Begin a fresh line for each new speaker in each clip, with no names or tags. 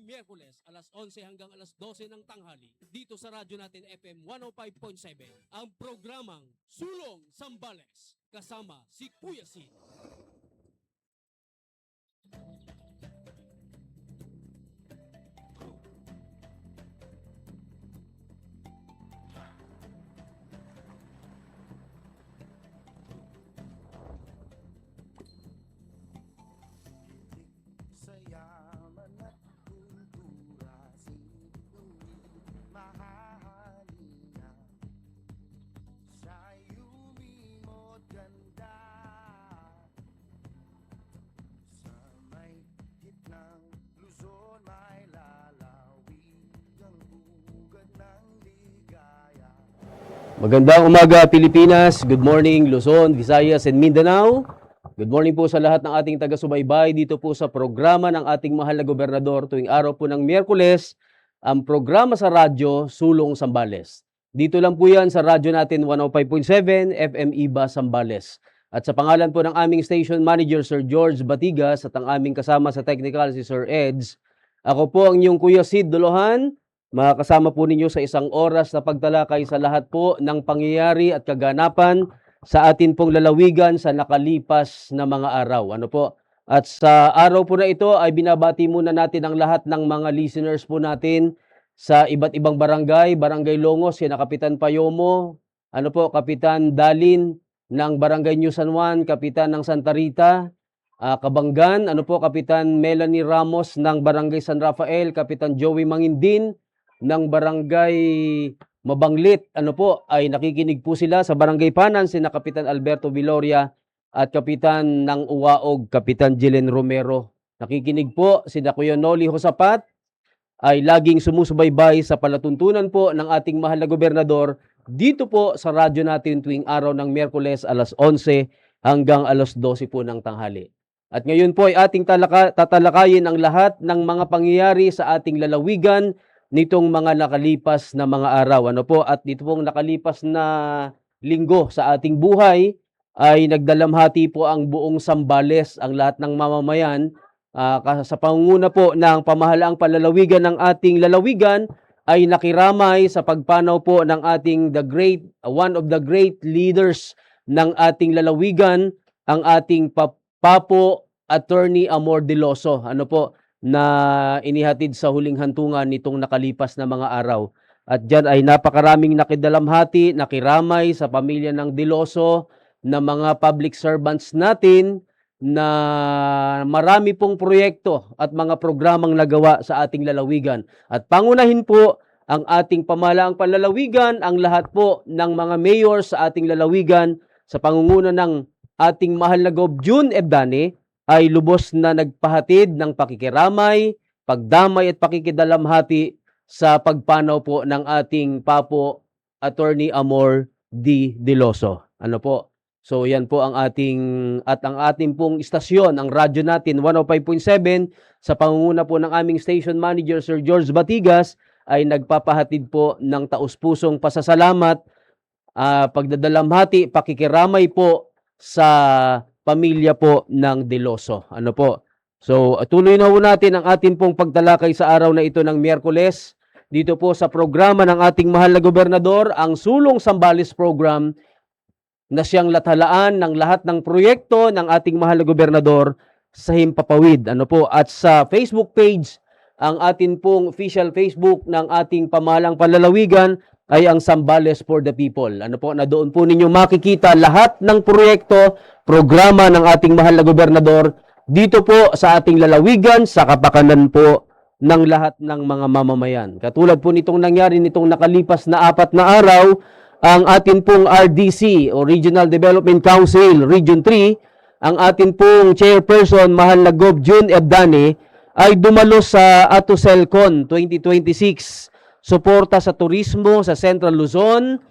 Miyerkules, alas 11 hanggang alas 12 ng tanghali, dito sa radyo natin FM 105.7, ang programang Sulong Sambales, kasama si Kuya Sid.
Sa yaman at kultura, sinuwi mahahalina. Siya'y umimot ganda sa may gitnang Luzon, may lalawig ang bugad ng ligaya.
Magandang umaga Pilipinas, good morning Luzon, Visayas and Mindanao. Good morning po sa lahat ng ating taga-subaybay dito po sa programa ng ating mahal na gobernador tuwing araw po ng Miyerkules, ang programa sa radyo Sulong Sambales. Dito lang po yan sa radyo natin 105.7 FM Iba Sambales. At sa pangalan po ng aming station manager Sir George Batigas at ang aming kasama sa technical si Sir Eds, ako po ang inyong Kuya Sid Dolohan. Makakasama po ninyo sa isang oras na pagtalakay sa lahat po ng pangyayari at kaganapan sa atin pong lalawigan sa nakalipas na mga araw. Ano po? At sa araw po na ito ay binabati muna natin ang lahat ng mga listeners po natin sa iba't ibang barangay, Barangay Longos, sina Kapitan Payomo, ano po, Kapitan Dalin ng Barangay New San Juan, Kapitan ng Santa Rita, Kabanggan, ano po, Kapitan Melanie Ramos ng Barangay San Rafael, Kapitan Joey Mangindin ng Barangay Mabanglit, ano po, ay nakikinig po sila sa Barangay Panan, sina Kapitan Alberto Viloria at Kapitan ng Uwaog, Kapitan Jelen Romero. Nakikinig po sina Kuya Noli Hosapat, ay laging sumusubaybay sa palatuntunan po ng ating mahal na gobernador dito po sa radyo natin tuwing araw ng Miyerkules alas 11 hanggang alas 12 po ng tanghali. At ngayon po ay ating tatalakayin ang lahat ng mga pangyayari sa ating lalawigan nitong mga nakalipas na mga araw. Ano po? At dito pong nakalipas na linggo sa ating buhay ay nagdalamhati po ang buong Sambales, ang lahat ng mamamayan sa pangunguna po ng pamahalaang palalawigan ng ating lalawigan ay nakiramay sa pagpanaw po ng ating one of the great leaders ng ating lalawigan, ang ating Papo Attorney Amor Diloso. Ano po? Na inihatid sa huling hantungan nitong nakalipas na mga araw. At dyan ay napakaraming nakidalamhati, nakiramay sa pamilya ng Diloso, na mga public servants natin, na marami pong proyekto at mga programang nagawa sa ating lalawigan. At pangunahin po ang ating pamahalaang panlalawigan, ang lahat po ng mga mayor sa ating lalawigan, sa pangunguna ng ating mahal na Gob June Ebdane, ay lubos na nagpahatid ng pakikiramay, pagdamay at pakikidalamhati sa pagpanaw po ng ating Papo Attorney Amor D. Diloso. Ano po? So yan po ang ating pong istasyon, ang radyo natin 105.7 sa pangunguna po ng aming station manager Sir George Batigas ay nagpapahatid po ng taus-pusong pasasalamat, pagdadalamhati, pakikiramay po sa pamilya po ng Diloso. Ano po? So, tuloy na po natin ang ating pong pagtalakay sa araw na ito ng Miyerkules. Dito po sa programa ng ating mahal na gobernador, ang Sulong Sambales Program, na siyang lathalaan ng lahat ng proyekto ng ating mahal na gobernador sa Himpapawid. Ano po? At sa Facebook page, ang ating pong official Facebook ng ating pamahalang palalawigan ay ang Sambales for the People. Ano po, na doon po ninyo makikita lahat ng proyekto, programa ng ating mahal na gobernador dito po sa ating lalawigan, sa kapakanan po ng lahat ng mga mamamayan. Katulad po nitong nangyari nitong nakalipas na 4 na araw, ang atin pong RDC o Regional Development Council Region 3, ang atin pong chairperson, mahal na Gob June Ebdane, ay dumalo sa Atoselcon 2026. Suporta sa turismo sa Central Luzon,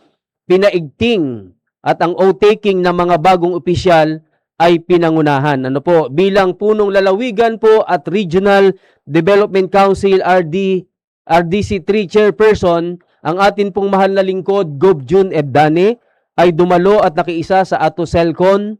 pinaigting at ang o-taking ng mga bagong opisyal ay pinangunahan. Ano po, bilang punong lalawigan po at Regional Development Council RDC 3 Chairperson, ang atin pong mahal na lingkod, Gob June Ebdane, ay dumalo at nakiisa sa Atoselcon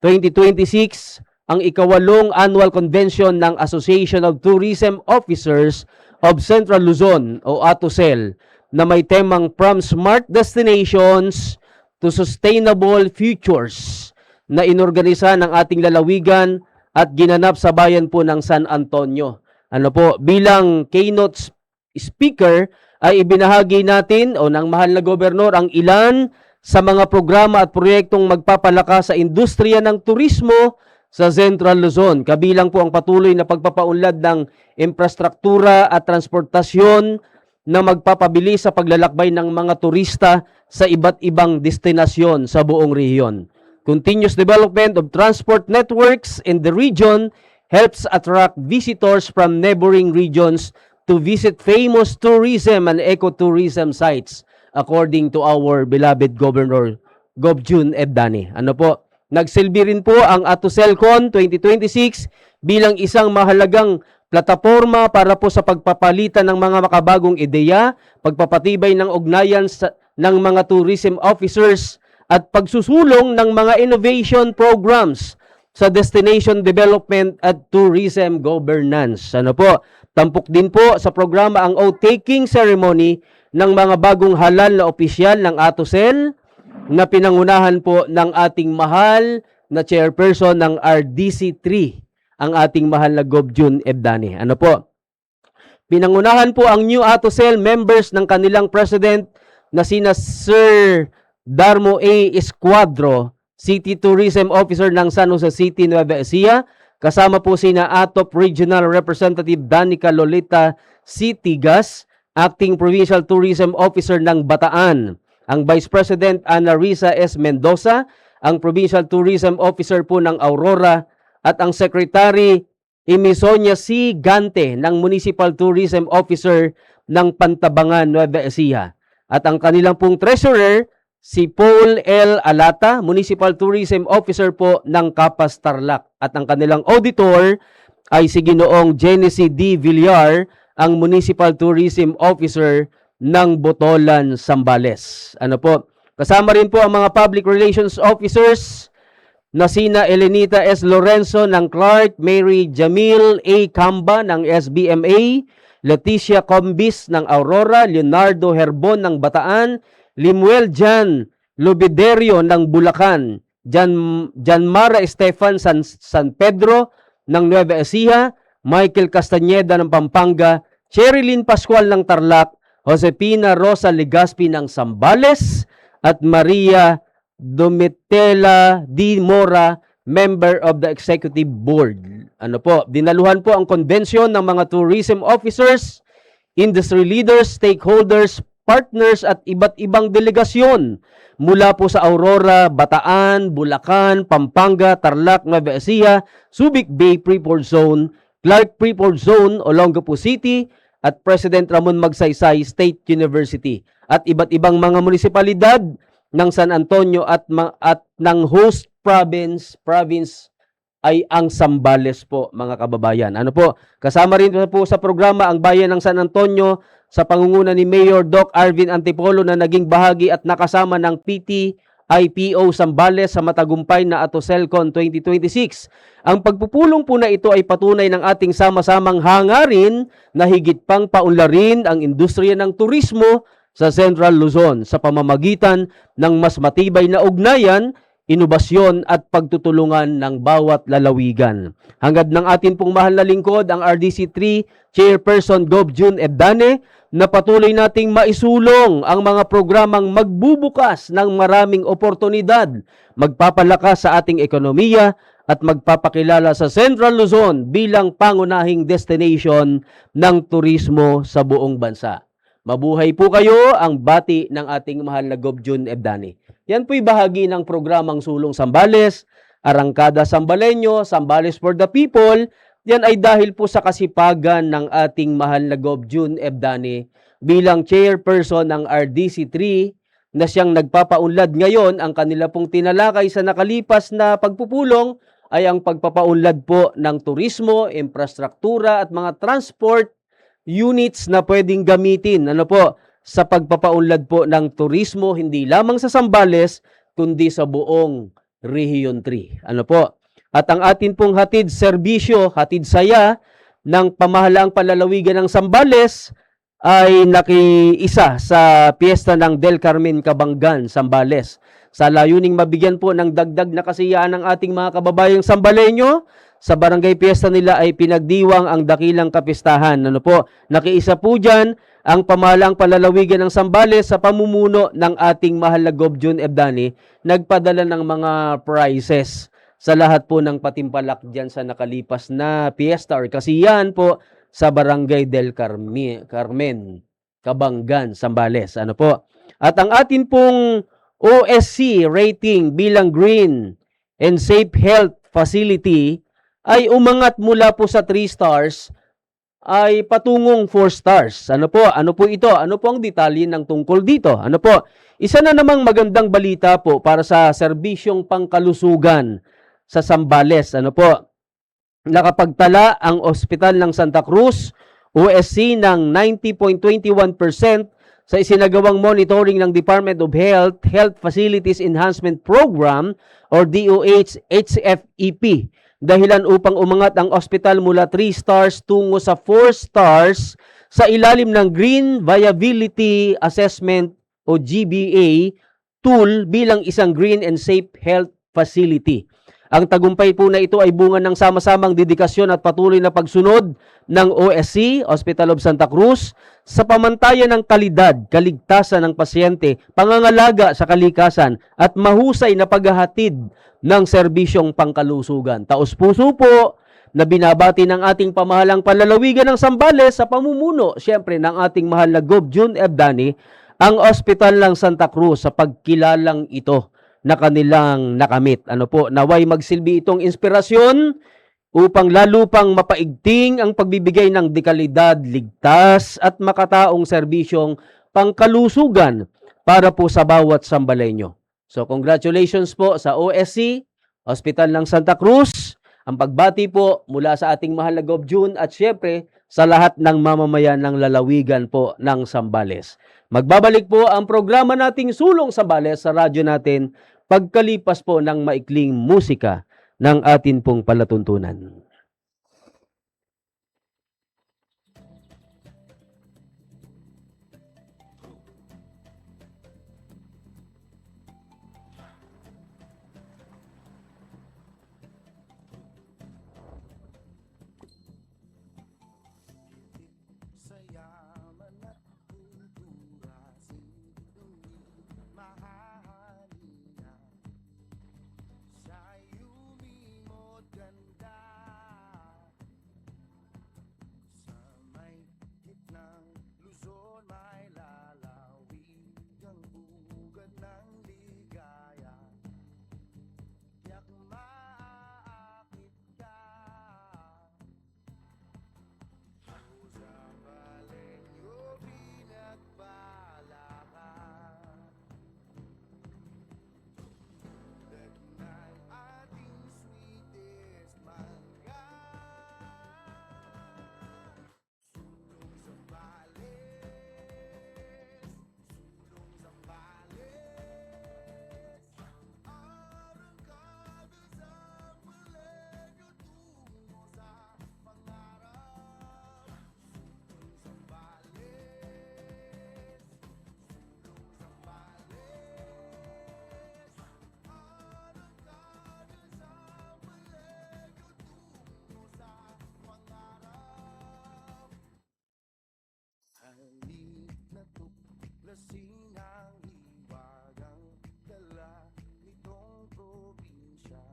2026 ang ikawalong annual convention ng Association of Tourism Officers of Central Luzon o ATOCEL na may temang From Smart Destinations to Sustainable Futures na inorganisa ng ating lalawigan at ginanap sa bayan po ng San Antonio. Ano po, bilang keynote speaker ay ibinahagi natin o ng mahal na gobernador ang ilan sa mga programa at proyektong magpapalakas sa industriya ng turismo sa Central Luzon. Kabilang po ang patuloy na pagpapaunlad ng infrastruktura at transportasyon na magpapabilis sa paglalakbay ng mga turista sa iba't ibang destinasyon sa buong rehiyon. Continuous development of transport networks in the region helps attract visitors from neighboring regions to visit famous tourism and ecotourism sites, according to our beloved Governor Gov. Ebdani. Ano po? Nagsilbi rin po ang ATOCELCON 2026 bilang isang mahalagang plataporma para po sa pagpapalitan ng mga makabagong ideya, pagpapatibay ng ugnayan ng mga tourism officers at pagsusulong ng mga innovation programs sa destination development at tourism governance. Ano po? Tampok din po sa programa ang oath-taking ceremony ng mga bagong halal na opisyal ng ATOCEL na pinangunahan po ng ating mahal na chairperson ng RDC3, ang ating mahal na Gov. Ebdani. Ano po? Pinangunahan po ang new ATOCEL members ng kanilang president na sina Sir Darmo A. Escuadro, City Tourism Officer ng San Jose City, Nueva Ecija. Kasama po sina ATOP Regional Representative Danica Lolita Citigas, Acting Provincial Tourism Officer ng Bataan. Ang Vice President Ana Risa S. Mendoza, ang Provincial Tourism Officer po ng Aurora, at ang Secretary Imisonia C. Gante ng Municipal Tourism Officer ng Pantabangan, Nueva Ecija. At ang kanilang pong Treasurer, si Paul L. Alata, Municipal Tourism Officer po ng Capas Tarlac. At ang kanilang auditor ay si Ginoong Genesee D. Villar, ang Municipal Tourism Officer ng Botolan, Zambales. Ano po? Kasama rin po ang mga Public Relations Officers na sina Elenita S. Lorenzo ng Clark, Mary Jamil A. Camba ng SBMA, Leticia Combis ng Aurora, Leonardo Herbon ng Bataan, Limuel Jan Lubiderio ng Bulacan, Janmara Estefan San Pedro ng Nueva Ecija, Michael Castañeda ng Pampanga, Cherilyn Pascual ng Tarlac, Josepina Rosa Legaspi ng Zambales, at Maria Domitela D. Mora, member of the Executive Board. Ano po, dinaluhan po ang konbensyon ng mga tourism officers, industry leaders, stakeholders, partners at iba't ibang delegasyon mula po sa Aurora, Bataan, Bulacan, Pampanga, Tarlac, Nueva Ecija, Subic Bay Freeport Zone, Clark Freeport Zone, Olongapo City, at President Ramon Magsaysay State University, at iba't ibang mga munisipalidad ng San Antonio at ng host province ay ang Zambales po, mga kababayan. Ano po? Kasama rin po sa programa ang bayan ng San Antonio sa pangunguna ni Mayor Doc Arvin Antipolo na naging bahagi at nakasama ng PTIPO Zambales sa matagumpay na ATOCELCON 2026. Ang pagpupulong po na ito ay patunay ng ating sama-samang hangarin na higit pang paunlarin ang industriya ng turismo sa Central Luzon sa pamamagitan ng mas matibay na ugnayan, inobasyon at pagtutulungan ng bawat lalawigan. Hangad ng atin pong mahal na lingkod, ang RDC3 Chairperson Gov. Ebdane, na patuloy nating maisulong ang mga programang magbubukas ng maraming oportunidad, magpapalakas sa ating ekonomiya at magpapakilala sa Central Luzon bilang pangunahing destination ng turismo sa buong bansa. Mabuhay po kayo, ang bati ng ating mahal na Gov. Ebdane. Yan po'y bahagi ng programang Sulong Zambales, Arangkada Zambaleño, Zambales for the People. Yan ay dahil po sa kasipagan ng ating mahal na Gov. Ebdane bilang chairperson ng RDC3 na siyang nagpapaunlad ngayon. Ang kanila pong tinalakay sa nakalipas na pagpupulong ay ang pagpapaunlad po ng turismo, infrastruktura at mga transport units na pwedeng gamitin. Ano po? Sa pagpapaunlad po ng turismo, hindi lamang sa Zambales, kundi sa buong Region 3. Ano po? At ang atin pong hatid serbisyo, hatid saya ng pamahalaang palalawigan ng Zambales ay nakiisa sa piyesta ng Del Carmen Kabanggan, Zambales. Sa layuning mabigyan po ng dagdag na kasiyahan ng ating mga kababayang Sambaleño, sa barangay piyesta nila ay pinagdiwang ang dakilang kapistahan. Ano po? Nakiisa po dyan ang pamahalaang palalawigan ng Zambales sa pamumuno ng ating mahal na Gov. June Ebdani, nagpadala ng mga prizes sa lahat po ng patimpalak dyan sa nakalipas na piyesta or kasiyahan po sa barangay Del Carmen, Kabanggan, Zambales. Ano po? At ang atin pong OSC rating bilang Green and Safe Health Facility ay umangat mula po sa 3 stars ay patungong 4 stars. Ano po? Ano po ito? Ano po ang detalye ng tungkol dito? Ano po? Isa na namang magandang balita po para sa serbisyong pangkalusugan sa Zambales. Ano po? Nakapagtala ang Ospital ng Santa Cruz, OSC, ng 90.21% sa isinagawang monitoring ng Department of Health, Health Facilities Enhancement Program or DOH-HFEP. Dahilan upang umangat ang ospital mula 3 stars tungo sa 4 stars sa ilalim ng Green Viability Assessment o GBA tool bilang isang green and safe health facility. Ang tagumpay po na ito ay bunga ng sama-samang dedikasyon at patuloy na pagsunod ng OSC, Hospital of Santa Cruz, sa pamantayan ng kalidad, kaligtasan ng pasyente, pangangalaga sa kalikasan at mahusay na paghahatid ng serbisyong pangkalusugan. Taos-puso po na binabati ng ating pamahalang palalawigan ng Zambales sa pamumuno, siyempre, ng ating mahal na Gov. June Ebdani, ang Ospital ng Santa Cruz sa pagkilalang ito na kanilang nakamit. Ano po, naway magsilbi itong inspirasyon upang lalo pang mapaigting ang pagbibigay ng dekalidad, ligtas at makataong serbisyong pangkalusugan para po sa bawat Sambaleño. So congratulations po sa OSC, Hospital ng Santa Cruz, ang pagbati po mula sa ating mahal na Gov. June at syempre sa lahat ng mamamayan ng lalawigan po ng Zambales. Magbabalik po ang programa nating Sulong Zambales sa radyo natin pagkalipas po ng maikling musika ng atin pong palatuntunan.
Sa yaman at kultura, sinunod mahahalina. Siya'y umingod ganda sa may gitnang Luzon, may lalawig ang bugad ng ligaya. Tiyak maaakit ka. Zambaleño, pinagpala ka. Dagnay ating sweetest mangga. Sulong Zambales, Sulong Zambales. Arangkada Zambaleño tungo sa pangarap. Halip na tuklasin ang hiwagang dala nitong probinsya.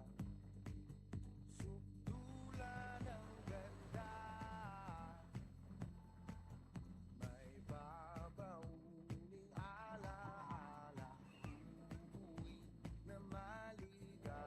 Sukdulan ang ganda, may babauning alaala, uuwi na maligaya.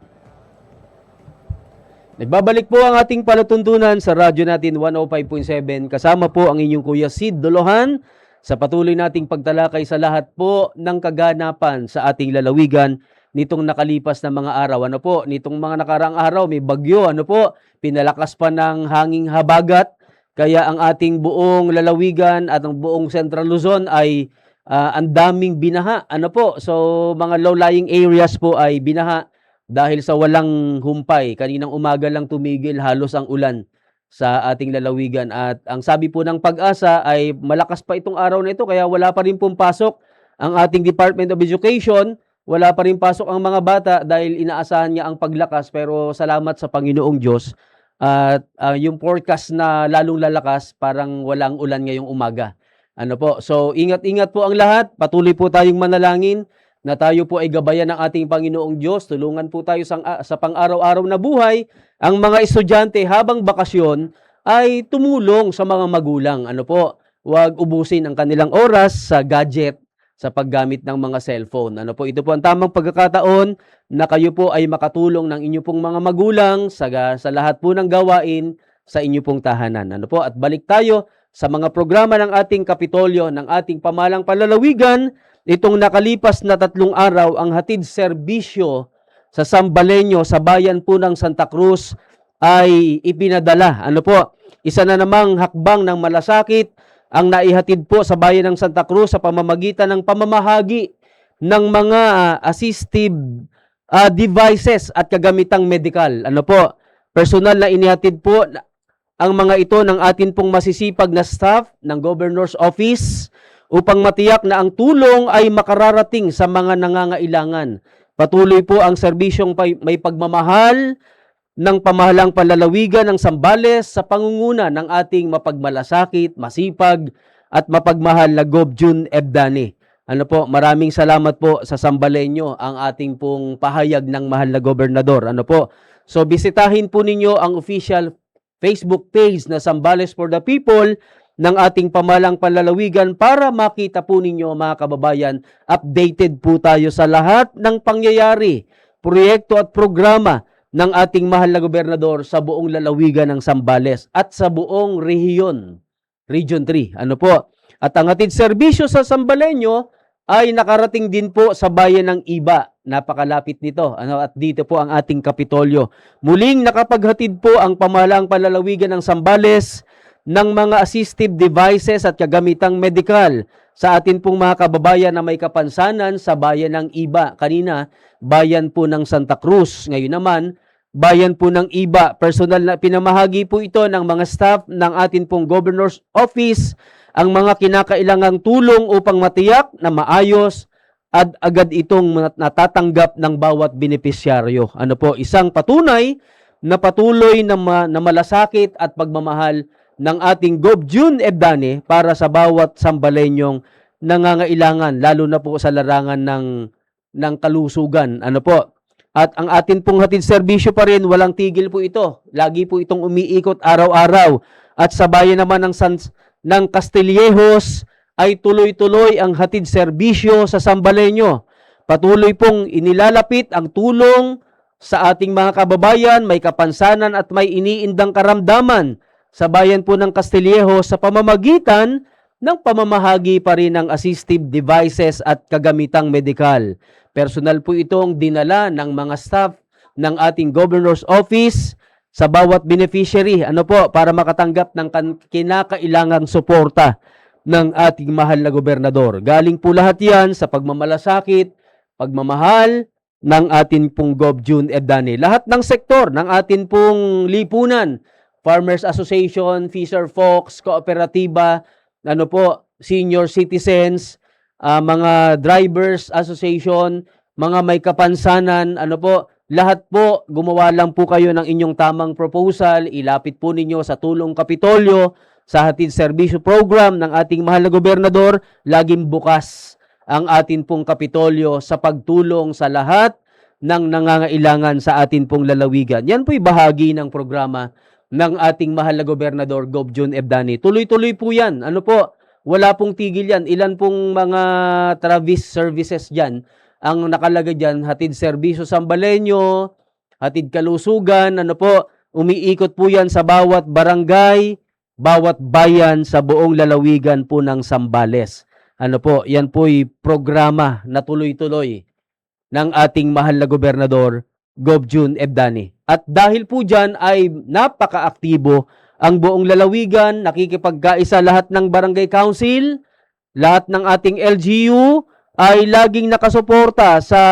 Nagbabalik po ang ating palatuntunan sa radyo natin 105.7 kasama po ang inyong Kuya Sid Dolohan sa patuloy nating pagtalakay sa lahat po ng kaganapan sa ating lalawigan nitong nakalipas na mga araw. Ano po, nitong mga nakaraang araw may bagyo, ano po, pinalakas pa ng hanging habagat kaya ang ating buong lalawigan at ang buong Central Luzon ay ang daming binaha. Ano po, so mga low-lying areas po ay binaha. dahil sa walang humpay. Kaninang umaga lang tumigil halos ang ulan sa ating lalawigan. At ang sabi po ng Pag-asa ay malakas pa itong araw na ito kaya wala pa rin pumpasok ang ating Department of Education. Wala pa rin pasok ang mga bata dahil inaasahan niya ang paglakas. Pero salamat sa Panginoong Diyos. At yung forecast na lalong lalakas, parang walang ulan ngayong umaga. Ano po? So ingat-ingat po ang lahat. Patuloy po tayong manalangin na tayo po ay gabayan ng ating Panginoong Diyos. Tulungan po tayo sa pang-araw-araw na buhay. Ang mga estudyante habang bakasyon ay tumulong sa mga magulang. Ano po? Huwag ubusin ang kanilang oras sa gadget, sa paggamit ng mga cellphone. Ano po? Ito po ang tamang pagkakataon na kayo po ay makatulong ng inyo pong mga magulang sa lahat po ng gawain sa inyo pong tahanan. Ano po? At balik tayo sa mga programa ng ating Kapitolyo, ng ating pamahalang palalawigan. Itong nakalipas na 3 araw, ang hatid serbisyo sa Sambaleño, sa bayan po ng Santa Cruz, ay ipinadala. Ano po? Isa na namang hakbang ng malasakit ang naihatid po sa bayan ng Santa Cruz sa pamamagitan ng pamamahagi ng mga assistive devices at kagamitang medikal. Ano po? Personal na inihatid po ang mga ito ng atin pong masisipag na staff ng Governor's Office upang matiyak na ang tulong ay makararating sa mga nangangailangan. Patuloy po ang serbisyong may pagmamahal ng pamahalang palalawigan ng Zambales sa pangunguna ng ating mapagmalasakit, masipag at mapagmahal na Gov. June Ebdani. Ano po, maraming salamat po sa Sambaleño ang ating pong pahayag ng mahal na gobernador. Ano po? So bisitahin po ninyo ang official Facebook page na Zambales for the People ng ating pamahalang palalawigan para makita po ninyo mga kababayan, updated po tayo sa lahat ng pangyayari, proyekto at programa ng ating mahal na gobernador sa buong lalawigan ng Zambales at sa buong rehiyon, Region 3. Ano po? At ang hatid serbisyo sa Sambaleño ay nakarating din po sa bayan ng Iba. Napakalapit nito. Ano? At dito po ang ating Kapitolyo. Muling nakapaghatid po ang pamahalang palalawigan ng Zambales ng mga assistive devices at kagamitang medikal sa atin pong mga kababayan na may kapansanan sa bayan ng Iba. Kanina, bayan po ng Santa Cruz. Ngayon naman, bayan po ng Iba. Personal na pinamahagi po ito ng mga staff ng atin pong Governor's Office ang mga kinakailangang tulong upang matiyak na maayos at agad itong natatanggap ng bawat benepisyaryo. Ano po, isang patunay na patuloy na malasakit at pagmamahal ng ating Gov. June Ebdani para sa bawat Sambaleñong nangangailangan, lalo na po sa larangan ng kalusugan. Ano po? At ang atin pong hatid serbisyo pa rin, walang tigil po ito. Lagi po itong umiikot araw-araw. At sa bayan naman ng Castillejos ay tuloy-tuloy ang hatid serbisyo sa Sambaleño. Patuloy pong inilalapit ang tulong sa ating mga kababayan, may kapansanan at may iniindang karamdaman sa bayan po ng Castillejos sa pamamagitan ng pamamahagi pa rin ng assistive devices at kagamitang medikal. Personal po itong dinala ng mga staff ng ating Governor's Office sa bawat beneficiary. Ano po? Para makatanggap ng kinakailangang suporta ng ating mahal na gobernador. Galing po lahat yan sa pagmamalasakit, pagmamahal ng atin pong Gov. June Ebdani. Lahat ng sektor ng atin pong lipunan, Farmers Association, Fisher Folks, Kooperatiba, ano po, senior citizens, mga drivers association, mga may kapansanan, ano po, lahat po, gumawa lang po kayo ng inyong tamang proposal, ilapit po ninyo sa Tulong Kapitolyo, sa hatid serbisyo program ng ating mahal na gobernador, laging bukas ang atin pong Kapitolyo sa pagtulong sa lahat ng nangangailangan sa atin pong lalawigan. Yan po'y bahagi ng programa ng ating mahal na gobernador, Gov. June Ebdani. Tuloy-tuloy po yan. Ano po? Wala pong tigil yan. Ilan pong mga Travis services dyan ang nakalagay dyan? Hatid serbisyo Sambaleño, hatid kalusugan, ano po? Umiikot po yan sa bawat barangay, bawat bayan sa buong lalawigan po ng Zambales. Ano po? Yan po'y programa na tuloy-tuloy ng ating mahal na gobernador, Gov. June Ebdani. At dahil po dyan ay napaka-aktibo ang buong lalawigan, nakikipagkaisa lahat ng barangay council, lahat ng ating LGU ay laging nakasuporta sa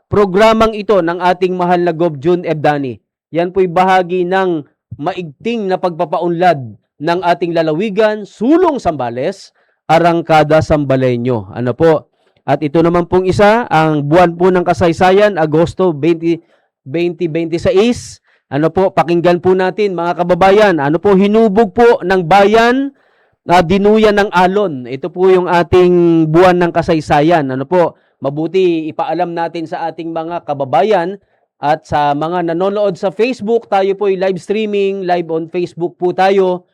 programang ito ng ating mahal na Gov. June Ebdani. Yan po'y bahagi ng maigting na pagpapaunlad ng ating lalawigan, sulong Sambales, Arangkada Sambaleño. Ano po? At ito naman pong isa, ang buwan po ng kasaysayan, Agosto 2026. Ano po, pakinggan po natin mga kababayan. Ano po, hinubog po ng bayan na dinuyan ng alon. Ito po yung ating buwan ng kasaysayan. Ano po, mabuti ipaalam natin sa ating mga kababayan at sa mga nanonood sa Facebook. Tayo po ay live streaming, live on Facebook po tayo.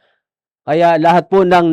Kaya lahat po ng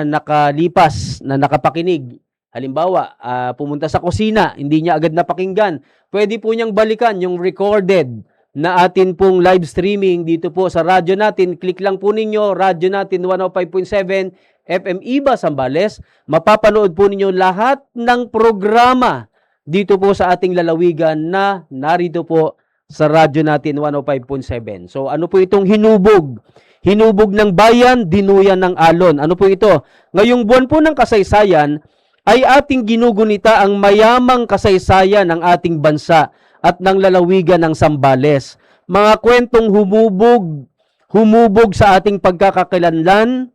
nakalipas na nakapakinig, halimbawa, pumunta sa kusina, hindi niya agad napakinggan, pwede po niyang balikan yung recorded na atin pong live streaming dito po sa radyo natin. Click lang po ninyo, radyo natin 105.7 FM Iba Sambales. Mapapanood po ninyo lahat ng programa dito po sa ating lalawigan na narito po sa radyo natin 105.7. So ano po itong hinubog? Hinubog ng bayan, dinuyan ng alon. Ano po ito? Ngayong buwan po ng kasaysayan ay ating ginugunita ang mayamang kasaysayan ng ating bansa at ng lalawigan ng Sambales. Mga kwentong humubog sa ating pagkakakilanlan,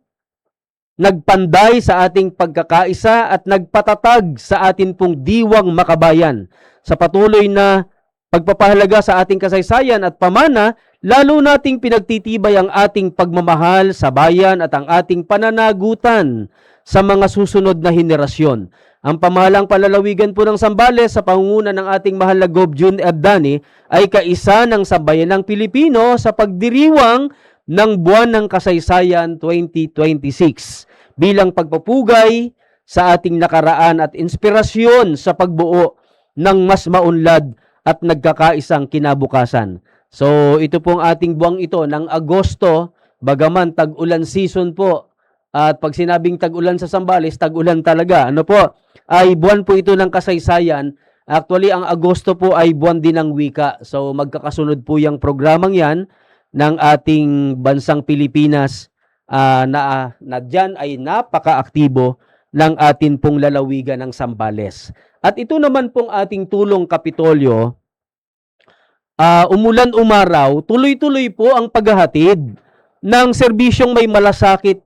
nagpanday sa ating pagkakaisa at nagpatatag sa atin pong diwang makabayan. Sa patuloy na pagpapahalaga sa ating kasaysayan at pamana, lalo nating pinagtitibay ang ating pagmamahal sa bayan at ang ating pananagutan sa mga susunod na henerasyon. Ang pamahalang palalawigan po ng Sambales sa pangunguna ng ating mahal na Gov. June Ebdani ay kaisa ng sambayanang Pilipino sa pagdiriwang ng Buwan ng Kasaysayan 2026 bilang pagpapugay sa ating nakaraan at inspirasyon sa pagbuo ng mas maunlad at nagkakaisang kinabukasan. So ito pong ating buwang ito ng Agosto, bagaman tag-ulan season po. At pag sinabing tag-ulan sa Sambales, tag-ulan talaga. Ano po? Ay buwan po ito ng kasaysayan. Actually, ang Agosto po ay buwan din ng wika. So magkakasunod po yung programang yan ng ating bansang Pilipinas na dyan ay napaka-aktibo ng atin pong lalawigan ng Sambales. At ito naman pong ating tulong Kapitolyo, umulan umaraw, tuloy-tuloy po ang paghahatid ng serbisyong may malasakit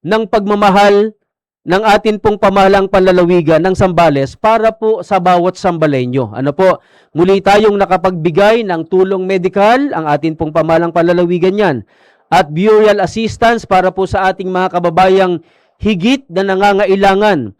ng pagmamahal ng atin pong pamahalang panlalawigan ng Sambales para po sa bawat Sambaleño. Ano po, muli tayong nakapagbigay ng tulong medikal, ang atin pong pamahalang panlalawigan yan, at burial assistance para po sa ating mga kababayang higit na nangangailangan.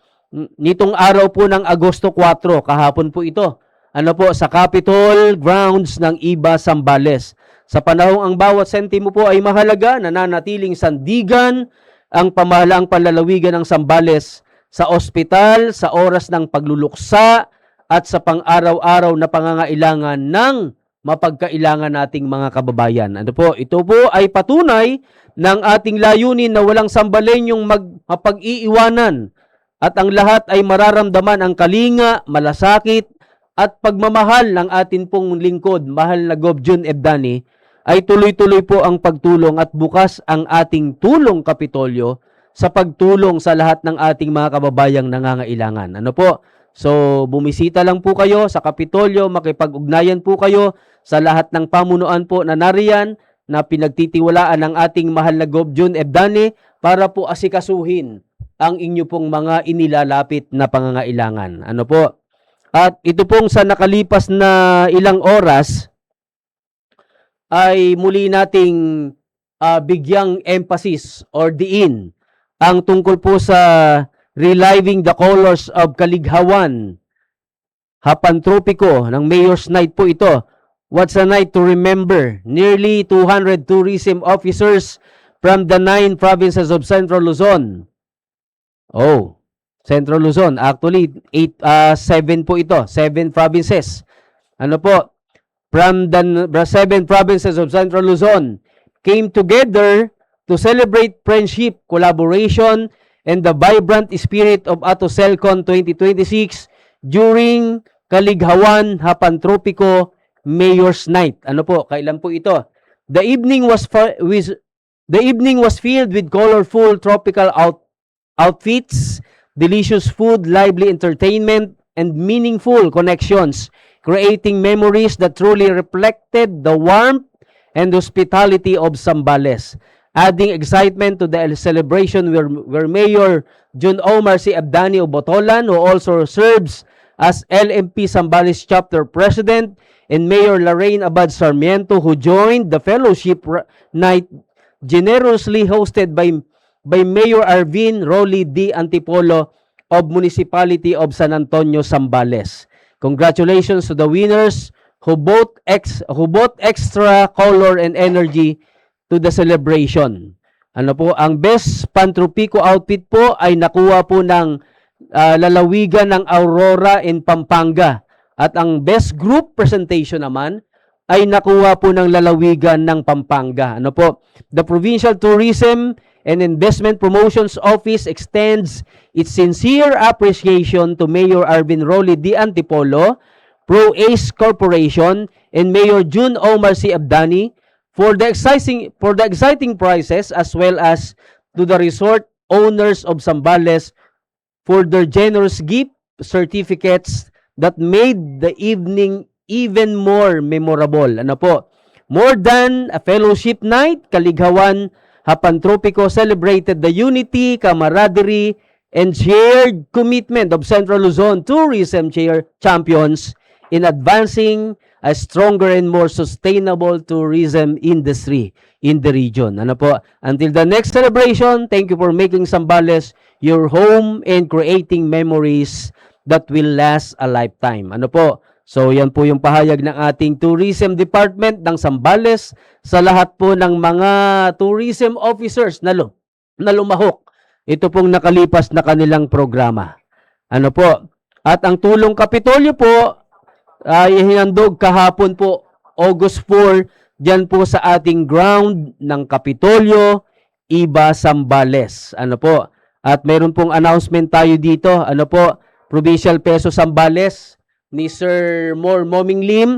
Nitong araw po ng Agosto 4, kahapon po ito, ano po, sa Capitol grounds ng Iba Sambales. Sa panahong ang bawat sentimo po ay mahalaga, nananatiling sandigan ang pamahalaang panlalawigan ng Sambales sa ospital, sa oras ng pagluluksa, at sa pang-araw-araw na pangangailangan ng mapagkailangan nating mga kababayan. Ano po? Ito po ay patunay ng ating layunin na walang Sambalenyong mapag-iiwanan at ang lahat ay mararamdaman ang kalinga, malasakit, at pagmamahal ng atin pong lingkod, mahal na Gov. June Ebdani, ay tuloy-tuloy po ang pagtulong at bukas ang ating tulong Kapitolyo sa pagtulong sa lahat ng ating mga kababayang nangangailangan. Ano po? So, bumisita lang po kayo sa Kapitolyo, makipag-ugnayan po kayo sa lahat ng pamunuan po na nariyan na pinagtitiwalaan ng ating mahal na Gov. June Ebdani para po asikasuhin ang inyo pong mga inilalapit na pangangailangan. Ano po? At ito pong sa nakalipas na ilang oras, ay muli nating bigyang emphasis or diin ang tungkol po sa reliving the colors of Kalighawan, Hapantropiko ng Mayor's Night po ito. What's a night to remember? Nearly 200 tourism officers from the 9 provinces of Central Luzon. Oh, Central Luzon. Actually, 7 po ito. 7 provinces. Ano po? From the 7 provinces of Central Luzon came together to celebrate friendship, collaboration, and the vibrant spirit of Atoselcon 2026 during Kalighawan Hapantropiko Mayor's Night. Ano po? Kailan po ito? The evening was filled with colorful tropical outfits, delicious food, lively entertainment, and meaningful connections creating memories that truly reflected the warmth and hospitality of Zambales. Adding excitement to the celebration were Mayor Jun Omar C. Abdani of Botolan, who also serves as LMP Zambales Chapter President, and Mayor Lorraine Abad Sarmiento, who joined the fellowship night generously hosted by Mayor Arvin Rolly D. Antipolo of Municipality of San Antonio, Zambales. Congratulations to the winners who brought extra color and energy to the celebration. Ano po, ang best Pantropico outfit po ay nakuha po ng lalawigan ng Aurora in Pampanga. At ang best group presentation naman ay nakuha po ng lalawigan ng Pampanga. Ano po? The Provincial Tourism and Investment Promotions Office extends its sincere appreciation to Mayor Arvin Rolly D. Antipolo, Pro Ace Corporation, and Mayor Jun Omar C. Abdani for the exciting prizes, as well as to the resort owners of Zambales for their generous gift certificates that made the evening even more memorable. Ano po? More than a fellowship night, Kalighawan Hapantropico celebrated the unity, camaraderie, and shared commitment of Central Luzon tourism champions in advancing a stronger and more sustainable tourism industry in the region. Ano po? Until the next celebration, thank you for making Zambales your home and creating memories that will last a lifetime. Ano po? So, yan po yung pahayag ng ating Tourism Department ng Zambales sa lahat po ng mga tourism officers na lumahok. Ito pong nakalipas na kanilang programa. Ano po? At ang Tulong Kapitolyo po ay hinandog kahapon po, August 4, dyan po sa ating ground ng Kapitolyo, Iba, Zambales. Ano po? At meron pong announcement tayo dito. Ano po? Provincial Peso Zambales ni Sir Moming Lim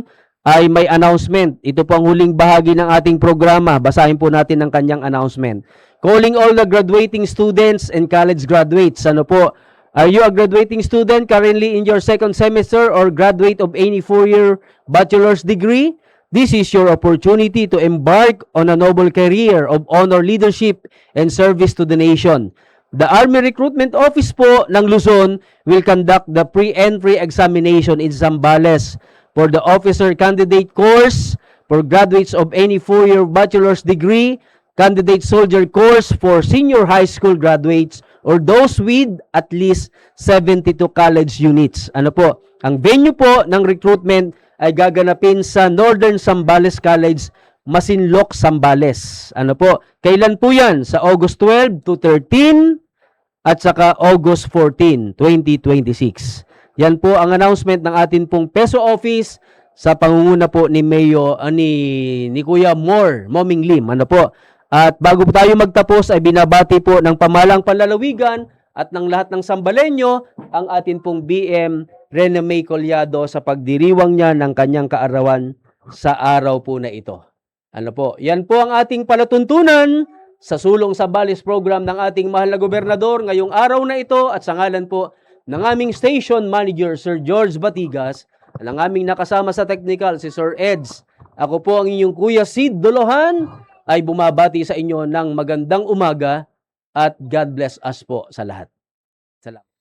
ay may announcement. Ito po ang huling bahagi ng ating programa. Basahin po natin ang kanyang announcement. Calling all the graduating students and college graduates. Ano po? Are you a graduating student currently in your second semester or graduate of any four-year bachelor's degree? This is your opportunity to embark on a noble career of honor, leadership, and service to the nation. The Army Recruitment Office po ng Luzon will conduct the pre-entry examination in Zambales for the officer candidate course for graduates of any four-year bachelor's degree, candidate soldier course for senior high school graduates, or those with at least 72 college units. Ano po? Ang venue po ng recruitment ay gaganapin sa Northern Zambales College, Masinloc, Zambales. Ano po? Kailan po yan? Sa August 12 to 13 at saka August 14, 2026. Yan po ang announcement ng atin pong Peso Office sa pangunguna po ni Mayo, ni Kuya Moming Lim. Ano po? At bago po tayo magtapos ay binabati po ng pamalang panlalawigan at ng lahat ng Sambalenyo ang atin pong BM Rene May Collado sa pagdiriwang niya ng kanyang kaarawan sa araw po na ito. Ano po? Yan po ang ating palatuntunan sa Sulong Zambales program ng ating mahal na gobernador ngayong araw na ito, at sa ngalan po ng aming station manager Sir George Batigas, ng aming nakasama sa technical si Sir Eds. Ako po ang inyong Kuya Sid Dolohan ay bumabati sa inyo ng magandang umaga at God bless us po sa lahat. Salamat.